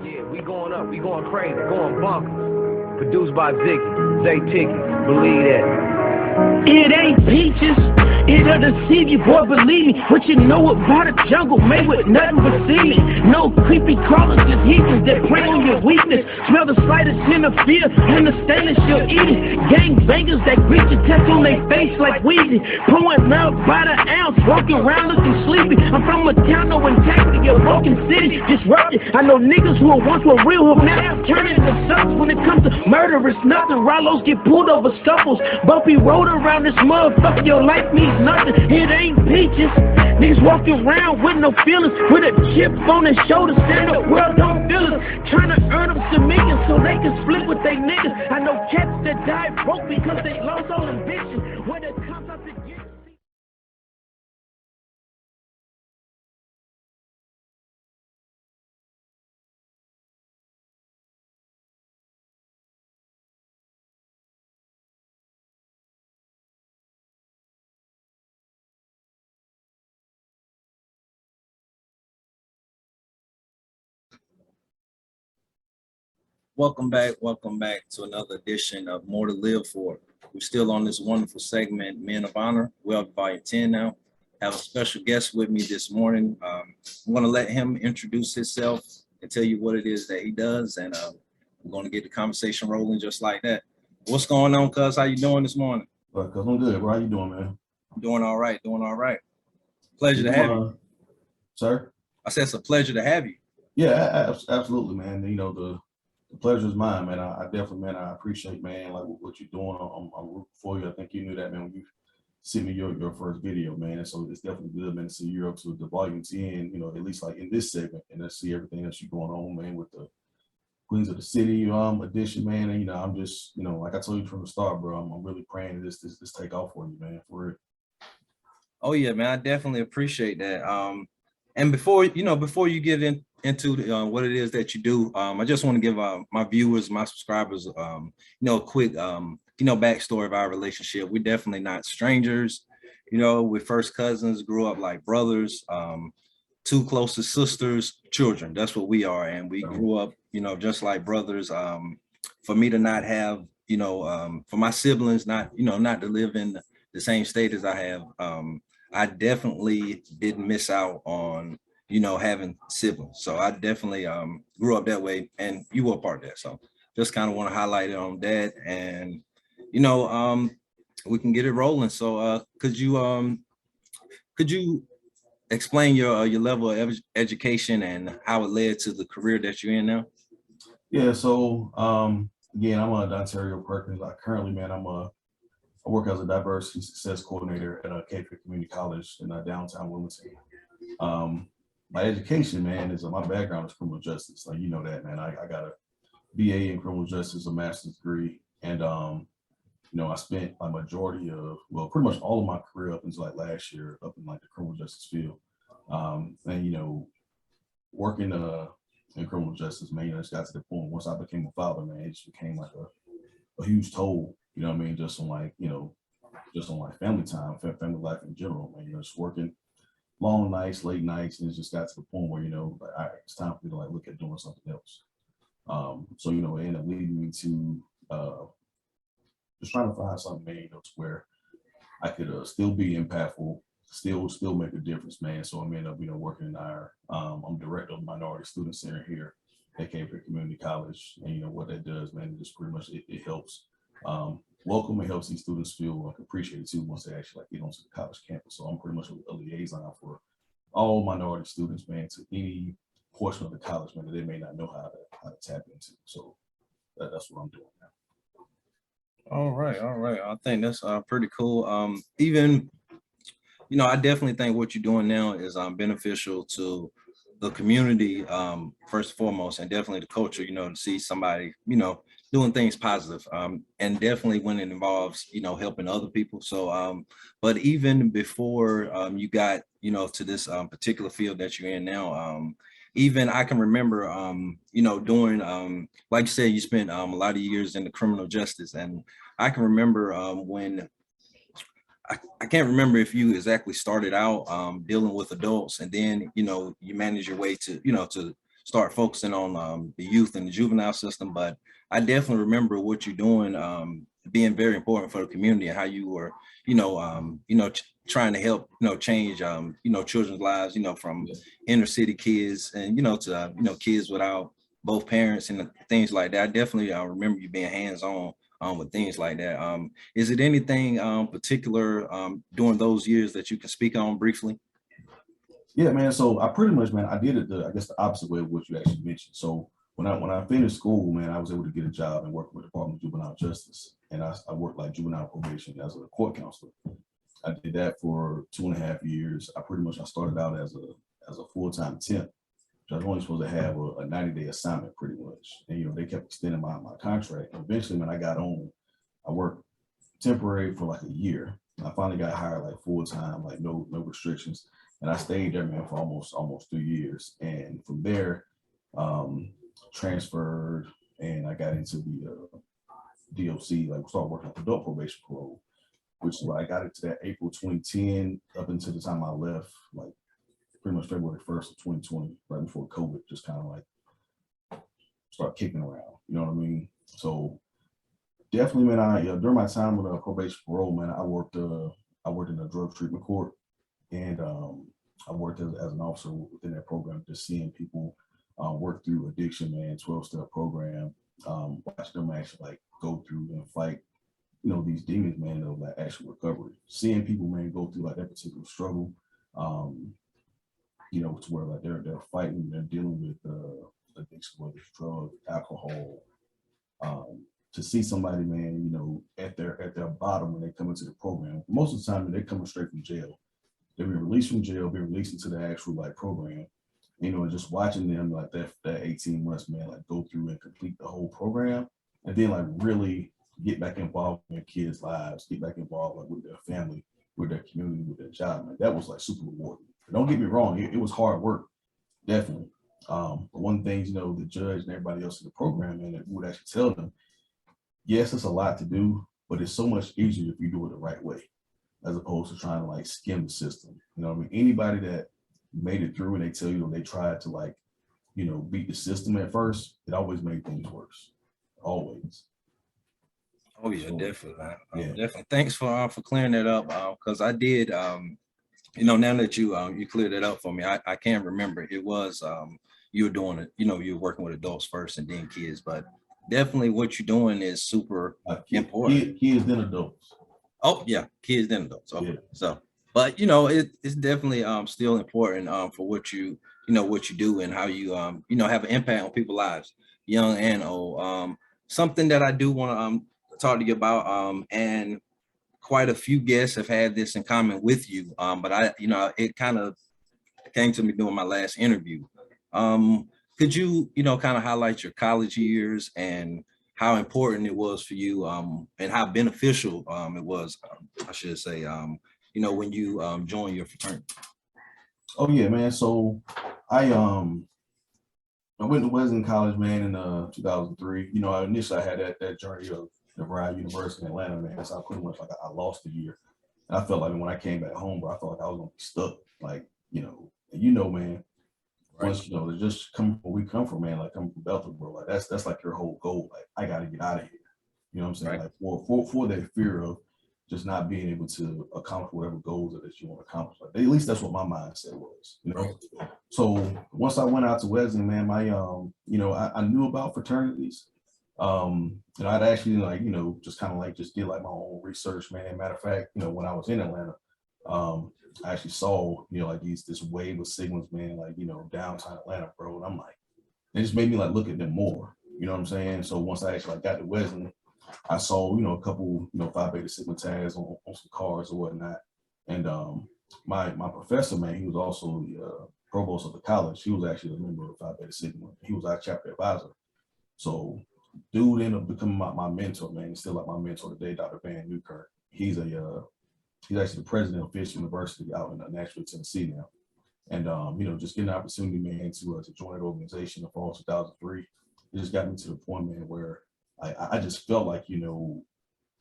Yeah, we going up, we going crazy, going bonkers. Produced by Ziggy, Zay Ticky, believe that. It ain't peaches, it'll deceive you, boy, believe me. What you know about a jungle made with nothing but semen. No creepy crawlers, just heathens that prey on your weakness. Smell the slightest hint of fear, and the stainless you'll eat it. Gang bangers that greet your test on their face like Weezy. Pouring milk by the ounce, walking around looking sleepy. I'm from a town, no integrity, a broken city, disrupted. I know niggas who once were real, who now turning into sucks. When it comes to murder, it's nothing. Rallos get pulled over scuffles. Bumpy road around this motherfucker, your life means nothing. It ain't peaches. Niggas walking around with no feelings, with a chip on their shoulder, saying the world don't feel us. Trying to earn them some millions so they can split with they niggas. I know cats that died broke because they lost all ambition. When it comes up to get Welcome back to another edition of More to Live For. We're still on this wonderful segment, Men of Honor. We're up to volume 10 now. Have a special guest with me this morning. I'm going to let him introduce himself and tell you what it is that he does, and we're going to get the conversation rolling just like that. What's going on, cuz? How you doing this morning? Cuz I'm good, bro. How you doing, man? I'm doing all right, doing all right. Pleasure to have you. Sir? I said it's a pleasure to have you. Yeah, absolutely, man. You know, the pleasure is mine, man. I definitely, man, I appreciate, man, like what you're doing. I'm rooting for you. I think you knew that, man, when you sent me your first video, man. And so it's definitely good, man, to see you're up to the volume 10, you know, at least like in this segment, and to see everything else you're going on, man, with the Queens of the City edition, man. And, you know, I'm just, you know, like I told you from the start, bro, I'm really praying this take off for you, man, for real. Oh yeah, man, I definitely appreciate that. And before you get into what it is that you do, I just want to give my viewers, my subscribers, a quick, backstory of our relationship. We're definitely not strangers. You know, we're first cousins, grew up like brothers, two closest sisters, children. That's what we are, and we grew up, just like brothers. For me to not have, for my siblings not to live in the same state as I have, I definitely didn't miss out on, having siblings. So I definitely grew up that way, and you were a part of that. So just kind of want to highlight it on that, and we can get it rolling. So could you explain your level of education and how it led to the career that you're in now? Yeah, so again, I'm a Donterio Perkins. Currently, man, I work as a diversity success coordinator at a Cape Fear Community College in downtown Wilmington. My education, man, is my background is criminal justice. Like, you know that, man. I got a BA in criminal justice, a master's degree, and I spent a majority of, pretty much all of my career up until like last year up in like the criminal justice field. And working in criminal justice, man, it just got to the point once I became a father, man, it just became like a huge toll. You know what I mean? Just on like family time, family life in general, man. Just working long nights, late nights, and it just got to the point where, like, all right, it's time for me to like look at doing something else. So, it ended up leading me to just trying to find something, man, to where I could still be impactful, still make a difference, man. So I ended up, working in I'm director of the Minority Student Center here at Cape Fear Community College. And what that does, man, just pretty much it helps welcome and helps these students feel appreciated too once they actually get onto the college campus. So I'm pretty much a liaison for all minority students, man, to any portion of the college, man, that they may not know how to tap into. So that's what I'm doing now. All right. I think that's pretty cool. Even, I definitely think what you're doing now is beneficial to the community, first and foremost, and definitely the culture, to see somebody, doing things positive, and definitely when it involves, helping other people. So, but even before you got, to this particular field that you're in now, even I can remember, doing, like you said, you spent a lot of years in the criminal justice, and I can remember when I can't remember if you exactly started out dealing with adults and then, you manage your way to, to start focusing on the youth and the juvenile system. But I definitely remember what you're doing being very important for the community and how you were, trying to help, change, children's lives, from inner city kids and, to, kids without both parents and things like that. I definitely remember you being hands-on with things like that. Is it anything particular during those years that you can speak on briefly? Yeah, man. So I pretty much, man, I did it I guess the opposite way of what you actually mentioned. So when I finished school, man, I was able to get a job and work with the Department of Juvenile Justice. And I worked like juvenile probation as a court counselor. I did that for 2.5 years. I started out as a full-time temp. I was only supposed to have a 90-day assignment pretty much. And they kept extending my contract. Eventually, when I got on, I worked temporary for like a year. I finally got hired like full-time, like no restrictions. And I stayed there, man, for almost 3 years. And from there, transferred and I got into the DOC, like started working on adult probation parole, which is where I got into that April 2010 up until the time I left, like pretty much February 1st of 2020, right before COVID just kind of like start kicking around. You know what I mean? So definitely, man, during my time with probation parole, man, I worked in a drug treatment court, and I worked as an officer within that program, just seeing people work through addiction, man, 12-step program, watching them actually like go through and fight, these demons, man, of like actual recovery. Seeing people, man, go through like that particular struggle, to where like they're fighting, they're dealing with addiction, whether it's drugs, alcohol. To see somebody, man, at their bottom when they come into the program, most of the time they're coming straight from jail. They've been released from jail, been released into the actual like program, and just watching them like that 18 months, man, like go through and complete the whole program, and then like really get back involved in their kids' lives, get back involved like with their family, with their community, with their job, man. That was like super rewarding. Don't get me wrong, it was hard work, definitely. But one thing, the judge and everybody else in the program, man, would actually tell them, yes, it's a lot to do, but it's so much easier if you do it the right way, as opposed to trying to like skim the system. You know what I mean? Anybody that made it through and they tell you they tried to like, beat the system at first, it always made things worse. Always. Oh yeah, definitely. Yeah. Definitely. Thanks for clearing that up. Because I did, now that you cleared it up for me, I can't remember. It was you were doing it. You were working with adults first and then kids, but definitely what you're doing is super important. Kids then adults. Oh yeah, kids then adults. Okay. Yeah. So, but it's definitely still important for what what you do and how you have an impact on people's lives, young and old. Something that I do want to talk to you about, and quite a few guests have had this in common with you, but it kind of came to me during my last interview. Could you kind of highlight your college years and how important it was for you, and how beneficial it was, I should say, when you joined your fraternity? Oh yeah, man. So I went to Wesleyan College, man, in 2003. Initially I had that journey of DeVry University in Atlanta, man. So I pretty much like I lost a year, and I felt like when I came back home, bro, I felt like I was gonna be stuck, like man. Once just come where we come from, man, like coming from Belton, bro, like that's like your whole goal. Like I got to get out of here. You know what I'm saying? Right. Like for that fear of just not being able to accomplish whatever goals that you want to accomplish. Like at least that's what my mindset was. Right. So once I went out to Wesleyan, man, my I knew about fraternities. I'd actually just kind of like just did like my own research, man. Matter of fact, when I was in Atlanta, I actually saw, like this wave of Sigmas, man, like, downtown Atlanta, bro. And I'm like, it just made me like look at them more. You know what I'm saying? So once I actually got to Wesleyan, I saw, a couple, Phi Beta Sigma tags on some cars or whatnot. And my professor, man, he was also the provost of the college. He was actually a member of Phi Beta Sigma. He was our chapter advisor. So dude ended up becoming my mentor, man. He's still like my mentor today, Dr. Van Newkirk. He's actually the president of Fisk University out in Nashville, Tennessee now. And, just getting the opportunity, man, to join that organization in fall 2003, it just got me to the point, man, where I just felt like,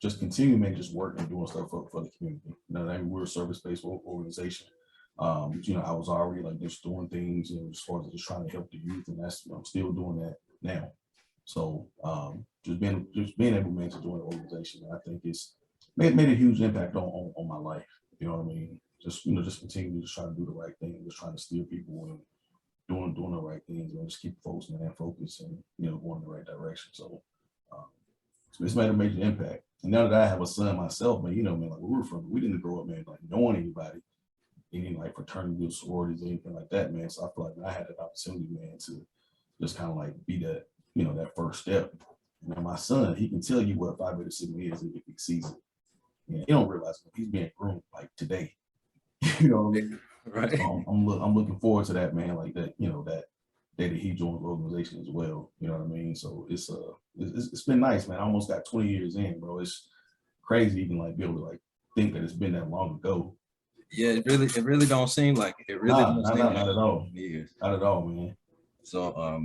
just continue, man, just working and doing stuff for the community. You know, I mean, we're a service-based organization. You know, I was already like just doing things, you know, as far as just trying to help the youth, and that's, I'm still doing that now. So just being able, man, to join the organization, I think it's made a huge impact on my life. You know what I mean? Just, you know, just continue to try to do the right thing, just trying to steer people and doing the right things, and just keep folks, man, focused and, you know, going in the right direction. So it's made a major impact. And now that I have a son myself, man, you know, man, like where we're from, we didn't grow up, man, like knowing anybody, any like fraternity or sororities, anything like that, man. So I feel like, man, I had that opportunity, man, to just kind of like be that, you know, that first step. Now my son, he can tell you what Phi Beta Sigma is if he sees it. Yeah, he don't realize it. He's being groomed like today. You know what I mean? Right. I'm looking forward to that, man. Like that, you know, that day that he joined the organization as well. You know what I mean? So it's been nice, man. I almost got 20 years in, bro. It's crazy even like be able to like think that it's been that long ago. Yeah, it really don't seem like it. It really don't seem not like at all. Years. Not at all, man. So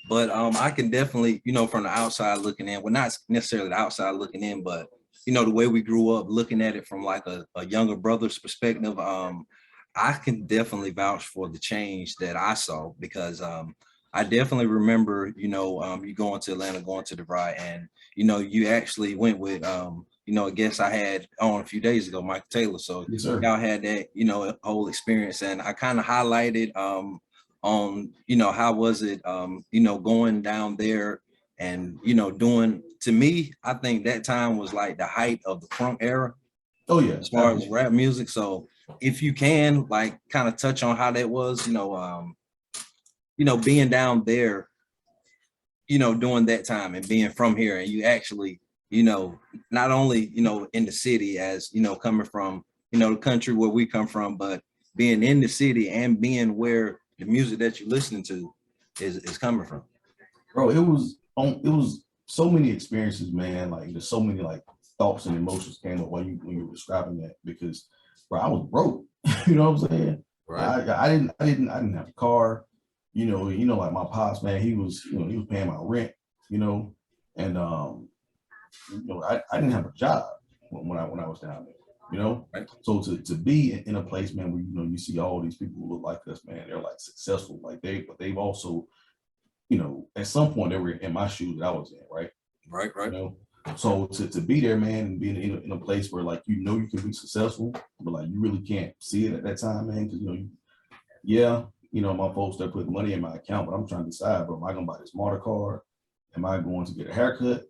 but I can definitely, you know, from the outside looking in, well, not necessarily the outside looking in, but you know, the way we grew up looking at it from like a younger brother's perspective, I can definitely vouch for the change that I saw, because I definitely remember, you know, you going to Atlanta, going to DeVry, and you know, you actually went with you know, a guest I had on a few days ago, Michael Taylor. So Yes, sir. y'all had that, you know, whole experience, and I kind of highlighted on, you know, how was it, you know, going down there and, you know, doing, to me, I think that time was like the height of the crunk era. Oh yeah, as far as rap music. So if you can like kind of touch on how that was, you know, being down there, you know, during that time and being from here, and you actually, you know, not only, you know, in the city as, you know, coming from, you know, the country where we come from, but being in the city and being where the music that you're listening to is coming from. Bro, it was so many experiences, man. Like there's so many like thoughts and emotions came up when you were describing that, because bro, I was broke. You know what I'm saying? Right. I didn't have a car. You know, like my pops, man, he was paying my rent, you know, and you know, I didn't have a job when I was down there, you know. Right. So to be in a place, man, where, you know, you see all these people who look like us, man, they're like successful, like but they've also, you know, at some point they were in my shoes that I was in, right? Right. You know, so to be there, man, and being in a place where like, you know, you can be successful, but like you really can't see it at that time, man, because, you know, you know, my folks, they're putting money in my account, but I'm trying to decide, bro, am I gonna buy this smarter car? Am I going to get a haircut?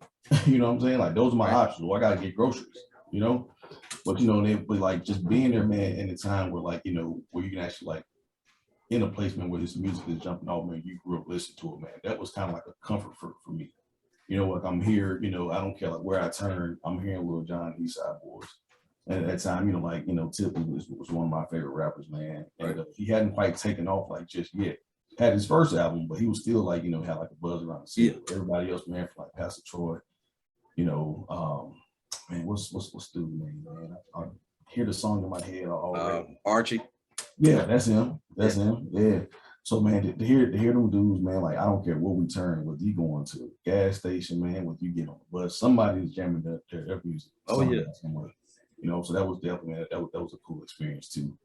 You know what I'm saying? Like those are my options. Or I gotta get groceries, you know? But you know, but like just being there, man, in a time where like, you know, where you can actually like in a place, man, where this music is jumping off, man, you grew up listening to it, man. That was kind of like a comfort for me. You know, like I'm here, you know, I don't care like where I turn, I'm hearing Lil Jon, East Side Boys. And at that time, you know, like, you know, Tip was one of my favorite rappers, man. And he hadn't quite taken off like just yet. Had his first album, but he was still like, you know, had like a buzz around the city. Yeah. Everybody else, man, from like Pastor Troy, you know, man, what's dude's name, man? I hear the song in my head already. Archie. Yeah, that's him. That's him. Yeah. So man, to hear them dudes, man, like I don't care what we turn, whether you going to a gas station, man, whether you get on the bus, somebody's jamming their music. Oh yeah. You know, so that was definitely, man, that was a cool experience too.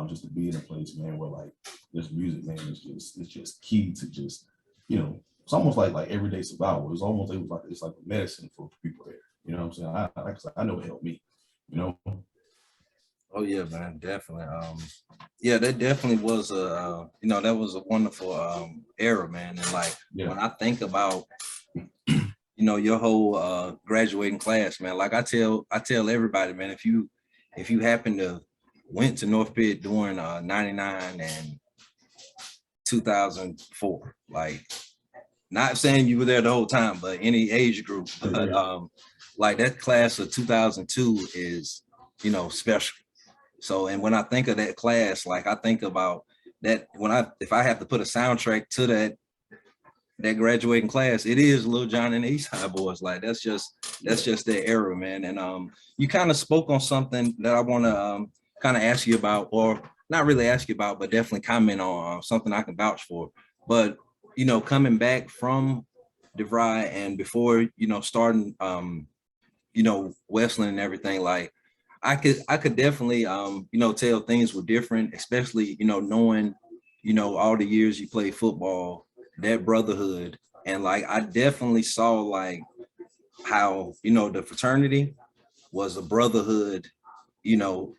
Just to be in a place, man, where like this music, man, is just key to just, you know, it's almost like everyday survival. It's like a medicine for people there. You know what I'm saying? I know it helped me, you know. Oh yeah, man, definitely. Yeah, that definitely was a you know, that was a wonderful era, man. And like when I think about, you know, your whole graduating class, man, like I tell everybody, man, if you happen to went to North Pitt during 99 and 2004, like not saying you were there the whole time, but any age group, but like that class of 2002 is, you know, special. So, and when I think of that class, like I think about that if I have to put a soundtrack to that graduating class, it is Lil Jon and the East Side Boys. Like that's just their era, man. And you kind of spoke on something that I want to kind of ask you about, or not really ask you about, but definitely comment on something I can vouch for. But you know, coming back from DeVry and before, you know, starting you Westland and everything, like I could definitely, tell things were different, especially, knowing, all the years you played football, that brotherhood. And like, I definitely saw like how, the fraternity was a brotherhood, you know,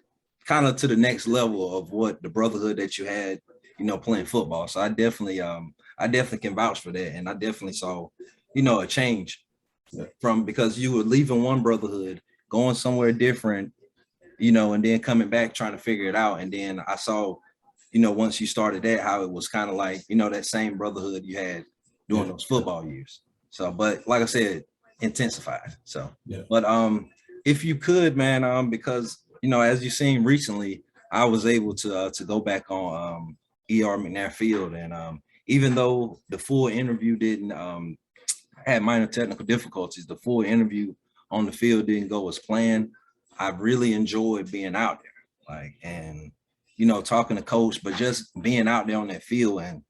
kind of to the next level of what the brotherhood that you had, playing football. So I definitely can vouch for that. And I definitely saw, a change from, because you were leaving one brotherhood, going somewhere different, and then coming back trying to figure it out. And then I saw, once you started that, how it was kind of like, that same brotherhood you had during those football years. So, but like I said, intensified. So, but if you could, man, because as you've seen recently, I was able to go back on ER McNair Field, and even though the full interview didn't had minor technical difficulties, the full interview on the field didn't go as planned. I really enjoyed being out there, like, and talking to coach, but just being out there on that field, and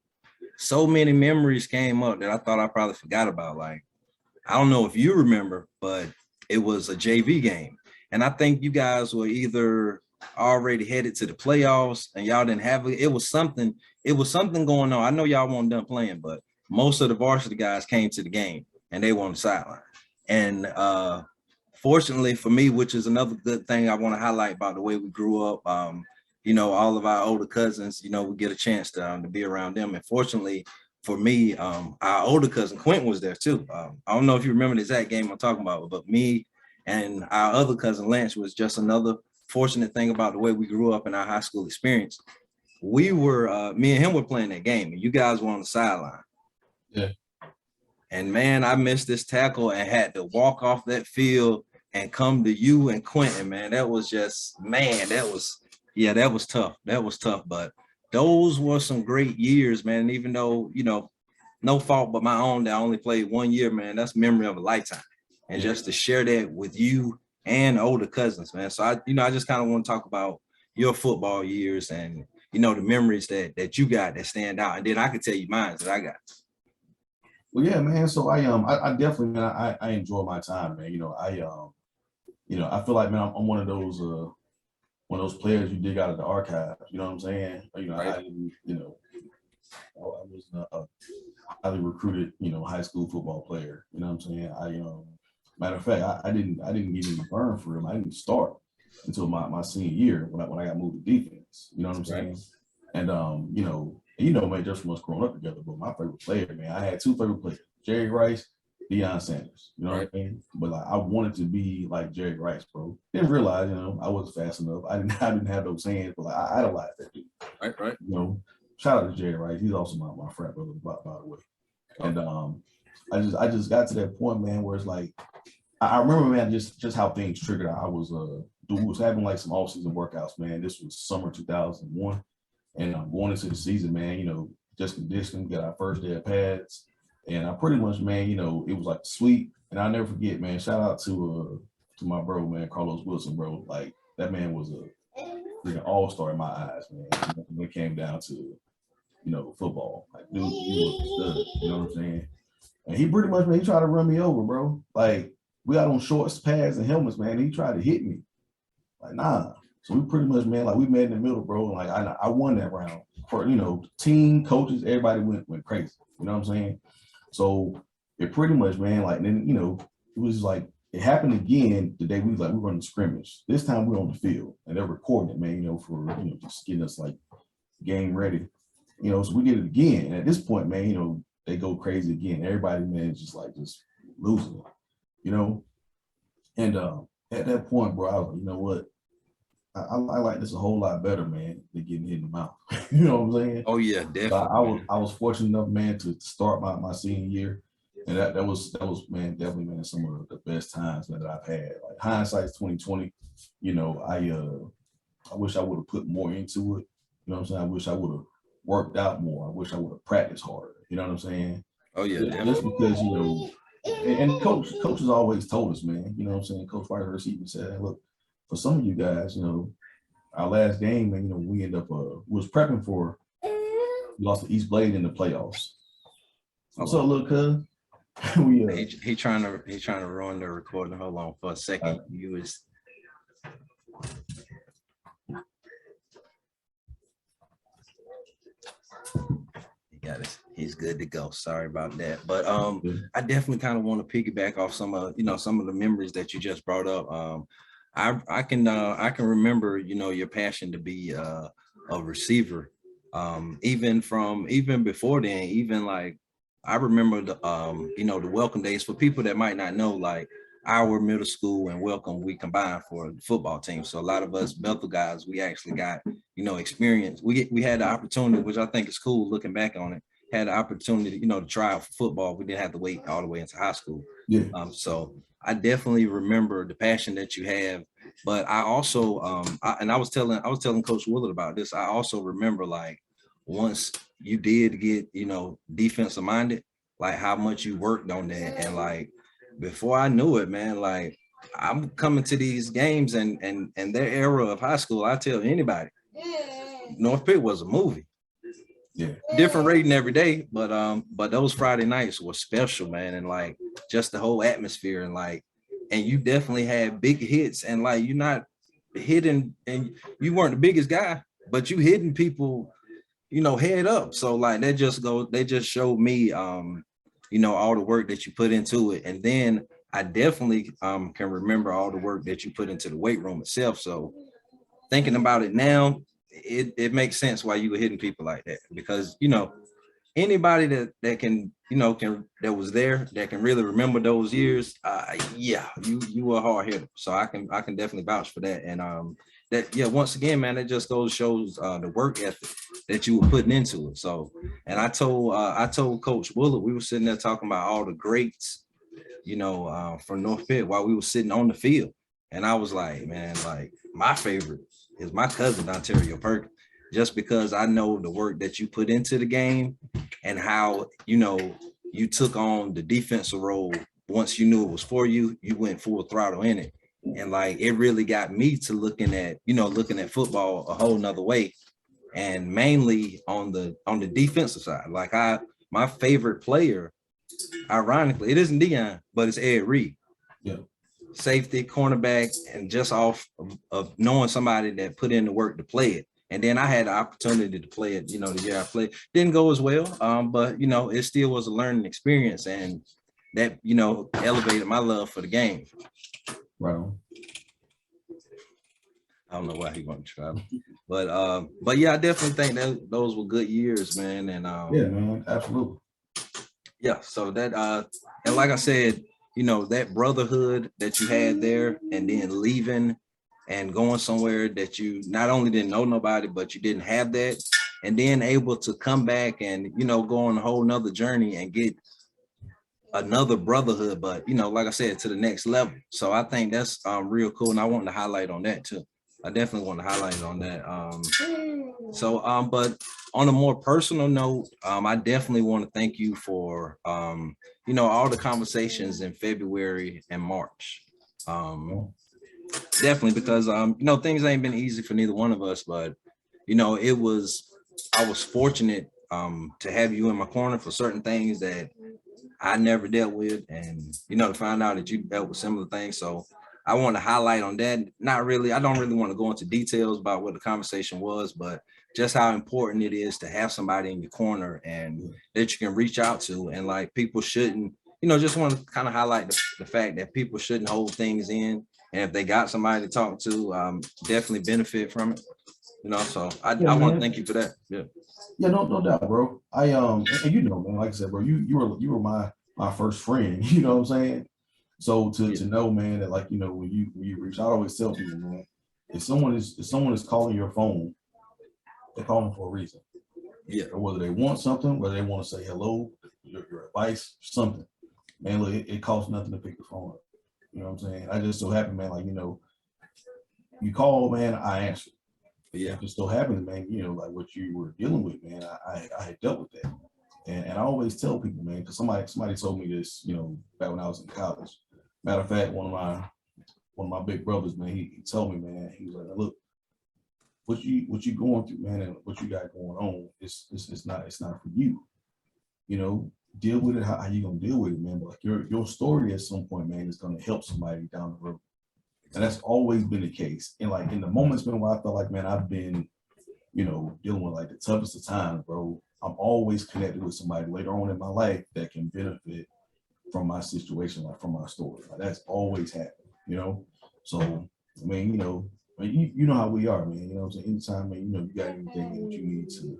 so many memories came up that I thought I probably forgot about. Like, I don't know if you remember, but it was a JV game. And I think you guys were either already headed to the playoffs and y'all didn't have it. It was something going on. I know y'all weren't done playing, but most of the varsity guys came to the game and they were on the sideline. And fortunately for me, which is another good thing I want to highlight about the way we grew up, all of our older cousins, we get a chance to be around them. And fortunately for me, our older cousin Quentin was there too. I don't know if you remember the exact game I'm talking about, but me and our other cousin Lance was just another fortunate thing about the way we grew up in our high school experience. We were, me and him were playing that game, and you guys were on the sideline. Yeah. And man, I missed this tackle and had to walk off that field and come to you and Quentin, man. That was just, man, that was tough. That was tough. But those were some great years, man. And even though, no fault but my own that I only played 1 year, man, that's memory of a lifetime. And just to share that with you and older cousins, man. So I just kind of want to talk about your football years and, the memories that you got that stand out. And then I can tell you mine that I got. Well, yeah, man. So I definitely, man, I enjoy my time, man. I feel like, man, I'm one of those players you dig out of the archive. You know what I'm saying? Right. I didn't, I was a highly recruited, high school football player. You know what I'm saying? Matter of fact, I didn't get in the burn for him. I didn't start until my senior year when I got moved to defense. You know what I'm saying? And man, just from us growing up together, but my favorite player, man, I had two favorite players, Jerry Rice, Deion Sanders. You know what I mean? But like, I wanted to be like Jerry Rice, bro. Didn't realize, I wasn't fast enough. I didn't have those hands, but like, I idolized that dude. Right. Shout out to Jerry Rice. He's also my frat brother, by the way. And I just got to that point, man, where it's like, I remember, man, just how things triggered. I was having like some off-season workouts, man. This was summer 2001, and I'm going into the season, man. Just conditioning, got our first day of pads, and I pretty much, man, it was like sweet. And I'll never forget, man. Shout out to my bro, man, Carlos Wilson, bro. Like, that man was a freaking all-star in my eyes, man. When it came down to football, like, dude, he was a stud. You know what I'm saying? And he pretty much, man, he tried to run me over, bro. Like, we got on shorts, pads, and helmets, man. He tried to hit me. Like, nah. So we pretty much, man, like, we met in the middle, bro. Like, I won that round. For, team, coaches, everybody went crazy. You know what I'm saying? So it pretty much, man, like, then, it was like, it happened again the day we running the scrimmage. This time we're on the field, and they're recording it, man, for, just getting us, like, game ready. So we did it again. And at this point, man, they go crazy again. Everybody, man, just losing it. And at that point, bro, I was like, you know what? I like this a whole lot better, man, than getting hit in the mouth. You know what I'm saying? Oh yeah, definitely. So I was fortunate enough, man, to start my senior year, and that was man, definitely, man, some of the best times that I've had. Like, hindsight's 2020. I wish I would have put more into it. You know what I'm saying? I wish I would have worked out more. I wish I would have practiced harder. You know what I'm saying? Oh yeah, just because and coaches always told us, man. You know what I'm saying? Coach Whitehurst even said, hey, look, for some of you guys, our last game, man, we end up was prepping for, we lost to East Blade in the playoffs. What's up, little cuz? we he trying to ruin the recording. Hold on for a second. You was he got it. He's good to go. Sorry about that. But I definitely kind of want to piggyback off some of some of the memories that you just brought up. I can remember your passion to be a receiver. Even before then, even like I remember the the welcome days for people that might not know, like our middle school and welcome we combined for the football team. So a lot of us Bethel guys, we actually got experience. We had the opportunity, which I think is cool looking back on it. Had the opportunity, to try out for football. We didn't have to wait all the way into high school. Yeah. So I definitely remember the passion that you have. But I also I was telling Coach Willard about this. I also remember like once you did get defensive minded, like how much you worked on that. And like before I knew it, man, like I'm coming to these games and their era of high school, I tell anybody, North Pitt was a movie. Yeah. Different rating every day, but those Friday nights were special, man. And like just the whole atmosphere and you definitely had big hits, and like you're not hitting, and you weren't the biggest guy, but you hitting people, head up. So like they just showed me all the work that you put into it. And then I definitely can remember all the work that you put into the weight room itself. So thinking about it now, it makes sense why you were hitting people like that, because anybody that can that was there that can really remember those years, yeah, you were a hard hitter. So I can definitely vouch for that. And once again, man, it just shows the work ethic that you were putting into it. So, and I told Coach Willard, we were sitting there talking about all the greats from North Pitt while we were sitting on the field, and I was like, man, like my favorite is my cousin Donterio Perkins, just because I know the work that you put into the game and how you took on the defensive role. Once you knew it was for you, you went full throttle in it. And like it really got me to looking at football a whole nother way, and mainly on the defensive side. Like my favorite player, ironically, it isn't Dion, but it's Ed Reed. Yeah. Safety, cornerback, and just off of knowing somebody that put in the work to play it. And then I had the opportunity to play it, the year I played. Didn't go as well, but it still was a learning experience, and that elevated my love for the game. Right on. I don't know why he wanted to travel, but yeah, I definitely think that those were good years, man. And yeah, man, absolutely. Yeah, so that and like I said, that brotherhood that you had there, and then leaving and going somewhere that you not only didn't know nobody, but you didn't have that, and then able to come back and go on a whole nother journey and get another brotherhood, but like I said, to the next level. So I think that's real cool, and I want to highlight on that too. I definitely want to highlight on that. But on a more personal note, I definitely want to thank you for all the conversations in February and March. Definitely, because things ain't been easy for neither one of us, but I was fortunate to have you in my corner for certain things that I never dealt with, and to find out that you dealt with similar things. So I want to highlight on that. I don't really want to go into details about what the conversation was, but just how important it is to have somebody in your corner and that you can reach out to. And like people shouldn't, just want to kind of highlight the fact that people shouldn't hold things in. And if they got somebody to talk to, definitely benefit from it. So I want to thank you for that. Yeah. Yeah, no doubt, bro. And man, like I said, bro, you were my first friend. You know what I'm saying? So to know, man, that like when you reach, I always tell people, man, if someone is calling your phone, they're calling for a reason. Yeah. Or whether they want something, whether they want to say hello, your advice, something. Man, look, it costs nothing to pick the phone up. You know what I'm saying? I just so happen, man, like you call, man, I answer. Yeah. It just so happened, man, like what you were dealing with, man, I had dealt with that. And I always tell people, man, because somebody told me this, back when I was in college. Matter of fact, one of my big brothers, man, he told me, man, he was like, look, what you going through, man, and what you got going on, it's not for you. deal with it how you gonna deal with it, man. But like your story at some point, man, is gonna help somebody down the road. And that's always been the case. And like in the moments when I felt like, man, I've been, dealing with like the toughest of times, bro, I'm always connected with somebody later on in my life that can benefit from my situation, like from my story. Like that's always happened. So I mean, you know how we are, man. You know what I'm saying? Anytime, man, you got anything that you need to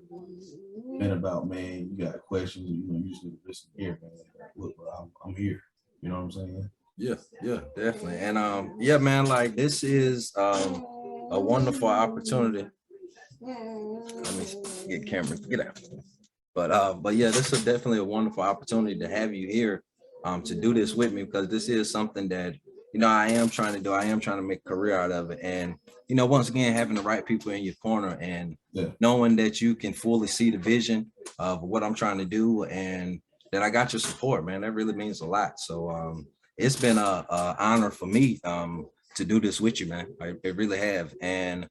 vent about, man, you got questions, you just need to listen here, man. Look, bro, I'm here. You know what I'm saying? Yeah, yeah, definitely. And yeah, man, like this is a wonderful opportunity. Let me get cameras, get out. But yeah, this is definitely a wonderful opportunity to have you here to do this with me, because this is something that I am trying to do. I am trying to make a career out of it. And once again, having the right people in your corner and knowing that you can fully see the vision of what I'm trying to do and that I got your support, man, that really means a lot. So it's been a honor for me to do this with you, man. It really have. And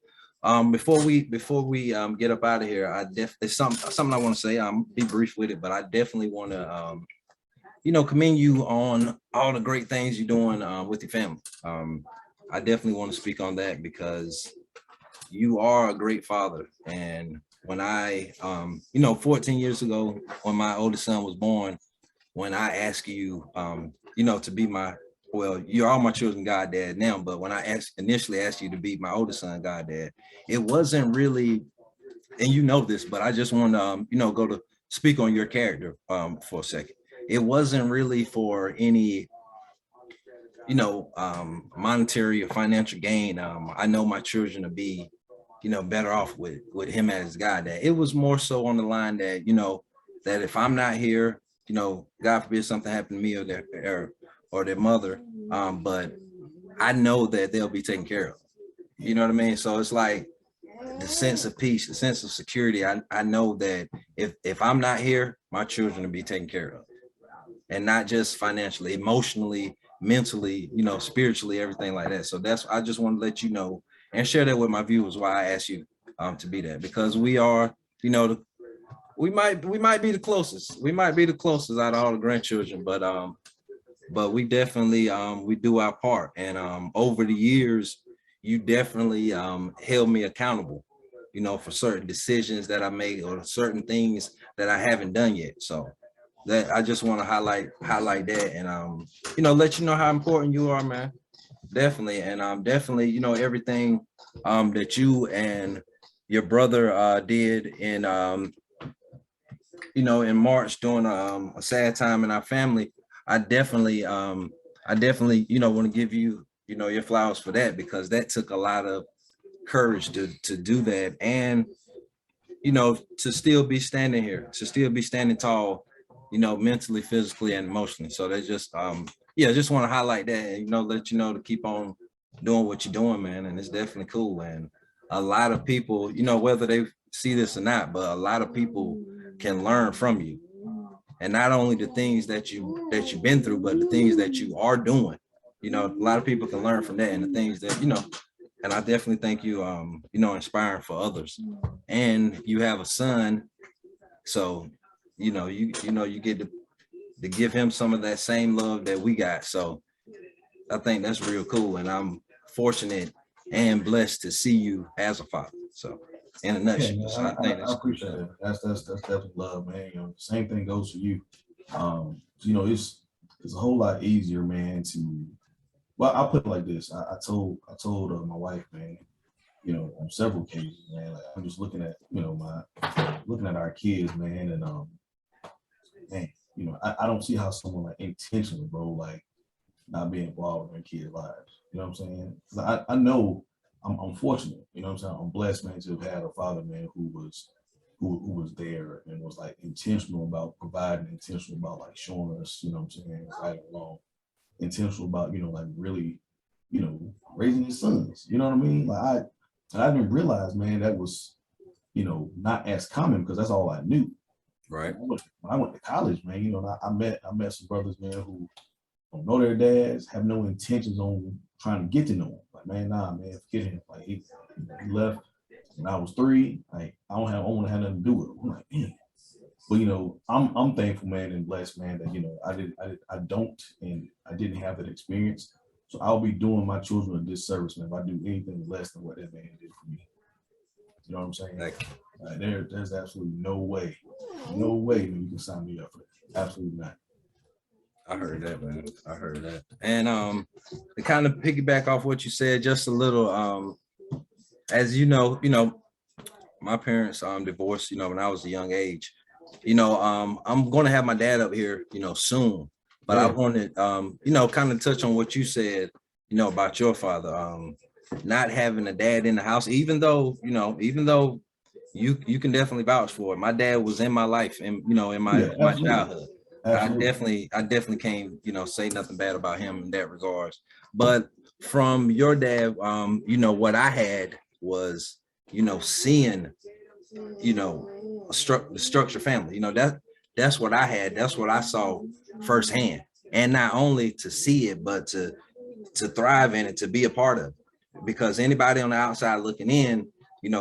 before we get up out of here, it's something I want to say. Be brief with it, but I definitely want to commend you on all the great things you're doing with your family. I definitely want to speak on that because you are a great father. And when I 14 years ago, when my oldest son was born, when I asked you to be you're all my children goddad now, but when I initially asked you to be my oldest son goddad, it wasn't really, and this, but I just want to go to speak on your character for a second. It wasn't really for any monetary or financial gain. I know my children to be better off with him as goddad. It was more so on the line that that if I'm not here, God forbid something happened to me or their mother, but I know that they'll be taken care of. You know what I mean? So it's like the sense of peace, the sense of security. I know that if I'm not here, my children will be taken care of, and not just financially, emotionally, mentally, spiritually, everything like that. So I just want to let you know and share that with my viewers why I asked you to be that, because we are, we might be the closest. We might be the closest out of all the grandchildren, but we definitely we do our part. And over the years, you definitely held me accountable, for certain decisions that I made or certain things that I haven't done yet. So that I just want to highlight that and let you know how important you are, man. Definitely. And definitely, everything that you and your brother did in in March during a sad time in our family. I definitely want to give you your flowers for that, because that took a lot of courage to do that, and to still be standing here, to still be standing tall, mentally, physically, and emotionally. So they just just want to highlight that and let you know to keep on doing what you're doing, man. And it's definitely cool. And a lot of people, whether they see this or not, but a lot of people can learn from you, and not only the things that you've been through, but the things that you are doing. A lot of people can learn from that, and the things that and I definitely think you inspiring for others. And you have a son, so you get to give him some of that same love that we got. So I think that's real cool, and I'm fortunate and blessed to see you as a father. So in a nutshell, Yeah, so man, I think I appreciate it. That's definitely love, man. The same thing goes for you. It's a whole lot easier, man, to, well, I'll put it like this. I told my wife, man, on several occasions, man, like, I'm just looking at, looking at our kids, man, and man, I don't see how someone like intentionally, bro, like not being involved in their kids' lives. You know what I'm saying? 'Cause I know I'm fortunate, you know what I'm saying? I'm blessed, man, to have had a father, man, who was there and was like intentional about providing, intentional about like showing us, you know what I'm saying, right along, intentional about, like really, raising his sons. You know what I mean? Like I didn't realize, man, that was, not as common, because that's all I knew. Right. When I went to college, man, I met some brothers, man, who don't know their dads, have no intentions on trying to get to know him. Like, man, nah, man, forget him. Like he left when I was 3. Like I don't want to have nothing to do with him. I'm like, man, But I'm thankful, man, and blessed, man, that I don't, and I didn't have that experience. So I'll be doing my children a disservice, man, if I do anything less than what that man did for me. You know what I'm saying? There's absolutely no way, man, you can sign me up for that. Absolutely not. I heard that, man. I heard that. And to kind of piggyback off what you said, just a little, as my parents divorced, when I was a young age. I'm gonna have my dad up here, soon. But I wanted kind of touch on what you said, about your father. Not having a dad in the house, even though you can definitely vouch for it. My dad was in my life and in my childhood. Absolutely. I definitely can't, say nothing bad about him in that regards. But from your dad, what I had was, seeing, the structured family. That's what I had. That's what I saw firsthand. And not only to see it, but to thrive in it, to be a part of it. Because anybody on the outside looking in,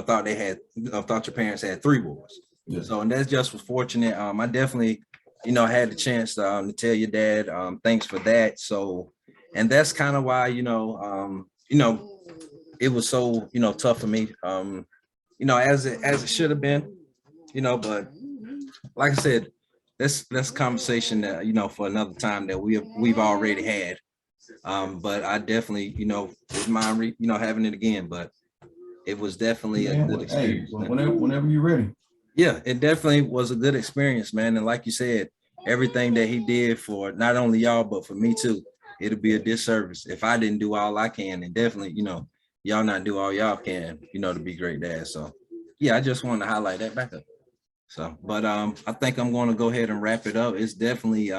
thought they had, thought your parents had 3 boys. Yeah. So, and that's just fortunate. I definitely, had the chance to tell your dad, thanks for that. So, and that's kind of why, it was so, tough for me, as it should have been, but like I said, that's conversation that, for another time that we've already had. But I definitely, wouldn't mind, having it again, but it was definitely a good experience. Hey, whenever you're ready. Yeah, it definitely was a good experience, man. And like you said, everything that he did for not only y'all, but for me too, it'll be a disservice if I didn't do all I can, and definitely, y'all not do all y'all can, to be great dads. So yeah, I just wanted to highlight that back up. So, but I think I'm going to go ahead and wrap it up. It's definitely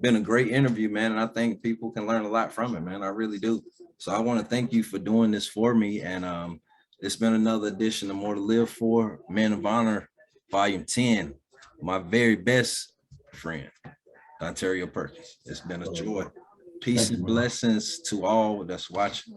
been a great interview, man, and I think people can learn a lot from it, man. I really do. So I want to thank you for doing this for me, and it's been another edition of More to Live For, Men of Honor, Volume 10. My very best friend, Donterio Perkins. It's been a joy. Peace and blessings to all that's watching.